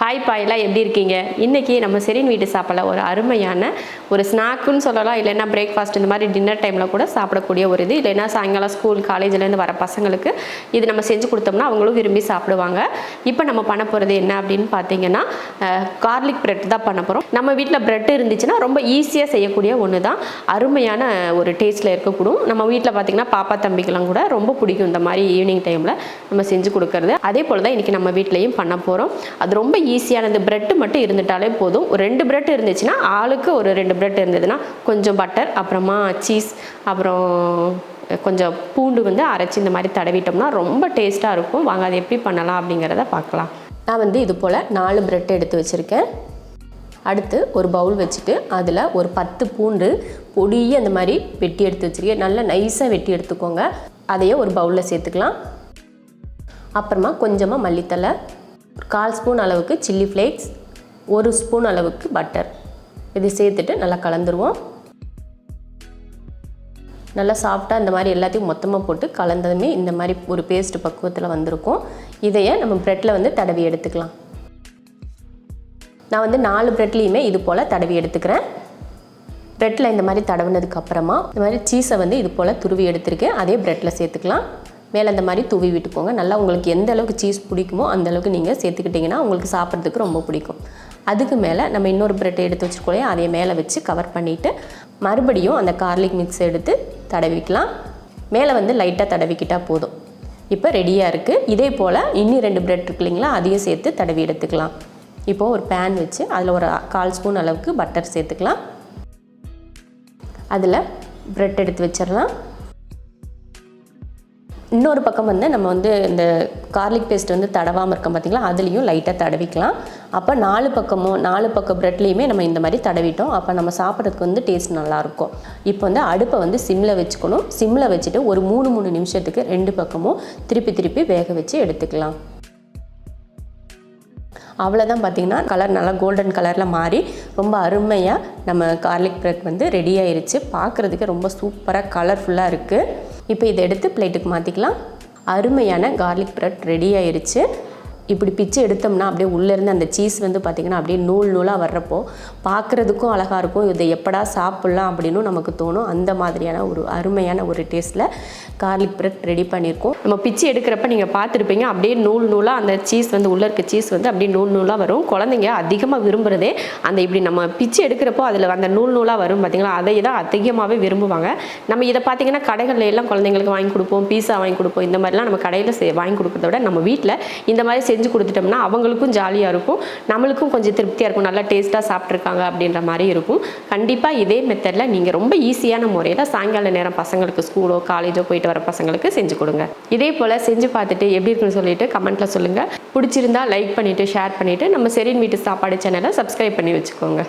Hi பாயெல்லாம் எப்படி இருக்கீங்க? இன்றைக்கி நம்ம செரின் வீட்டு சாப்பாடில் ஒரு அருமையான ஒரு ஸ்நாக்குன்னு சொல்லலாம், இல்லைன்னா பிரேக்ஃபாஸ்ட் இந்த மாதிரி டின்னர் டைமில் கூட சாப்பிடக்கூடிய ஒரு இது, இல்லைன்னா சாயங்காலம் ஸ்கூல் காலேஜ்லேருந்து வர பசங்களுக்கு இது நம்ம செஞ்சு கொடுத்தோம்னா அவங்களும் விரும்பி சாப்பிடுவாங்க. இப்போ நம்ம பண்ண போகிறது என்ன அப்படின்னு பார்த்தீங்கன்னா, கார்லிக் பிரெட் தான் பண்ண போகிறோம். நம்ம வீட்டில் பிரெட் இருந்துச்சுன்னா ரொம்ப ஈஸியாக செய்யக்கூடிய ஒன்று தான், அருமையான ஒரு டேஸ்ட்டில் இருக்கக்கூடும். நம்ம வீட்டில் பார்த்திங்கன்னா பாப்பா தம்பிக்கெல்லாம் கூட ரொம்ப பிடிக்கும் இந்த மாதிரி ஈவினிங் டைமில் நம்ம செஞ்சு கொடுக்கறது. அதே போல் தான் இன்றைக்கி நம்ம வீட்லேயும் பண்ண போகிறோம். அது ரொம்ப ஈஸியானது. பிரெட் மட்டும் இருந்துட்டாலே போதும். ஒரு 2 பிரெட் இருந்துச்சுன்னா ஆளுக்கு ஒரு 2 பிரெட் இருந்ததுன்னா கொஞ்சம் பட்டர், அப்புறமா சீஸ், அப்புறம் கொஞ்சம் பூண்டு அரைச்சி இந்த மாதிரி தடவிட்டோம்னா ரொம்ப டேஸ்ட்டாக இருக்கும். வாங்க அதை எப்படி பண்ணலாம் அப்படிங்கிறத பார்க்கலாம். நான் இது போல் 4 பிரெட் எடுத்து வச்சுருக்கேன். அடுத்து ஒரு பவுல் வச்சுட்டு அதில் ஒரு 10 பூண்டு பொடியை அந்த மாதிரி வெட்டி எடுத்து வச்சுருக்கேன். நல்லா நைஸாக வெட்டி எடுத்துக்கோங்க. அதையே ஒரு பவுலில் சேர்த்துக்கலாம். அப்புறமா கொஞ்சமாக மல்லித்தலை, 1/4 ஸ்பூன் அளவுக்கு சில்லி ஃப்ளேக்ஸ், 1 ஸ்பூன் அளவுக்கு பட்டர், இது சேர்த்துட்டு நல்லா கலந்துருவோம். நல்லா சாஃப்டாக இந்த மாதிரி எல்லாத்தையும் மொத்தமாக போட்டு கலந்ததுமே இந்த மாதிரி ஒரு பேஸ்ட் பக்குவத்தில் வந்திருக்கும். இதையே நம்ம ப்ரெட்டில் தடவி எடுத்துக்கலாம். நான் 4 ப்ரெட்லேயுமே இது போல் தடவி எடுத்துக்கிறேன். ப்ரெட்டில் இந்த மாதிரி தடவினதுக்கப்புறமா இந்த மாதிரி சீஸை இது போல் துருவி எடுத்துருக்கேன். அதே ப்ரெட்டில் சேர்த்துக்கலாம். மேலே இந்த மாதிரி தூவி விட்டுக்கோங்க. நல்லா உங்களுக்கு எந்த அளவுக்கு சீஸ் பிடிக்குமோ அந்தளவுக்கு நீங்கள் சேர்த்துக்கிட்டிங்கன்னா உங்களுக்கு சாப்பிட்றதுக்கு ரொம்ப பிடிக்கும். அதுக்கு மேலே நம்ம இன்னொரு பிரெட்டை எடுத்து வச்சுக்கோலையே, அதை மேலே வச்சு கவர் பண்ணிவிட்டு மறுபடியும் அந்த கார்லிக் மிக்ஸ் எடுத்து தடவிக்கலாம். மேலே லைட்டாக தடவிக்கிட்டால் போதும். இப்போ ரெடியாக இருக்குது. இதே போல் இன்னும் 2 பிரெட் இருக்கு இல்லைங்களா, அதையும் சேர்த்து தடவி எடுத்துக்கலாம். இப்போது ஒரு பேன் வச்சு அதில் ஒரு 1/4 ஸ்பூன் அளவுக்கு பட்டர் சேர்த்துக்கலாம். அதில் பிரெட் எடுத்து வச்சிடலாம். இன்னொரு பக்கம் நம்ம இந்த கார்லிக் பேஸ்ட் தடவாமல் இருக்கோம் பார்த்திங்களா, அதுலேயும் லைட்டாக தடவிக்கலாம். அப்போ 4 பக்கம் ப்ரெட்லேயுமே நம்ம இந்த மாதிரி தடவிட்டோம். அப்போ நம்ம சாப்பிட்றதுக்கு டேஸ்ட் நல்லாயிருக்கும். இப்போ அடுப்பை சிம்மில் வச்சுக்கணும். சிம்மில் வச்சுட்டு ஒரு 3 நிமிஷத்துக்கு 2 பக்கமும் திருப்பி வேக வச்சு எடுத்துக்கலாம். அவ்வளோதான். பார்த்திங்கன்னா கலர் நல்லா கோல்டன் கலரில் மாறி ரொம்ப அருமையாக நம்ம கார்லிக் பிரெட் ரெடி ஆயிடுச்சு. பார்க்குறதுக்கு ரொம்ப சூப்பராக கலர்ஃபுல்லாக இருக்குது. இப்போ இதை எடுத்து பிளேட்டுக்கு மாற்றிக்கலாம். அருமையான கார்லிக் பிரெட் ரெடி ஆயிடுச்சு. இப்படி பிச்சு எடுத்தோம்னா அப்படியே உள்ளேருந்து அந்த சீஸ் பார்த்திங்கன்னா அப்படியே நூலாக வர்றப்போ பார்க்குறதுக்கும் அழகாக இருக்கும். இதை எப்படா சாப்பிட்லாம் அப்படின்னு நமக்கு தோணும். அந்த மாதிரியான ஒரு அருமையான ஒரு டேஸ்ட்டில் கார்லிக் பிரெட் ரெடி பண்ணியிருக்கோம். நம்ம பிச்சு எடுக்கிறப்ப நீங்கள் பார்த்துருப்பீங்க, அப்படியே நூலாக அந்த சீஸ் உள்ளே இருக்க சீஸ் அப்படியே நூலாக வரும். குழந்தைங்க அதிகமாக விரும்புகிறதே அந்த இப்படி நம்ம பிச்சு எடுக்கிறப்போ அதில் அந்த நூலாக வரும் பார்த்திங்களா, அதை தான் அதிகமாகவே விரும்புவாங்க. நம்ம இதை பார்த்திங்கன்னா கடைகளில் எல்லாம் குழந்தைங்களுக்கு வாங்கி கொடுப்போம், பீஸா வாங்கி கொடுப்போம். இந்த மாதிரிலாம் நம்ம கடையில் வாங்கி கொடுக்குறத விட நம்ம வீட்டில் இந்த மாதிரி செஞ்சு கொடுத்துட்டோம்னா அவங்களுக்கும் ஜாலியாக இருக்கும், நம்மளுக்கும் கொஞ்சம் திருப்தியாக இருக்கும். நல்லா டேஸ்ட்டாக சாப்பிட்ருக்காங்க அப்படின்ற மாதிரி இருக்கும். கண்டிப்பாக இதே மெத்தடில் நீங்கள் ரொம்ப ஈஸியான முறையில் சாயங்கால நேரம் பசங்களுக்கு ஸ்கூலோ காலேஜோ போயிட்டு வர பசங்களுக்கு செஞ்சு கொடுங்க. இதே போல் செஞ்சு பார்த்துட்டு எப்படி இருக்குன்னு சொல்லிட்டு கமெண்ட்டில் சொல்லுங்கள். பிடிச்சிருந்தா லைக் பண்ணிவிட்டு ஷேர் பண்ணிவிட்டு நம்ம செரின் வீட்டு சாப்பாடு சேனலை சப்ஸ்கிரைப் பண்ணி வச்சுக்கோங்க.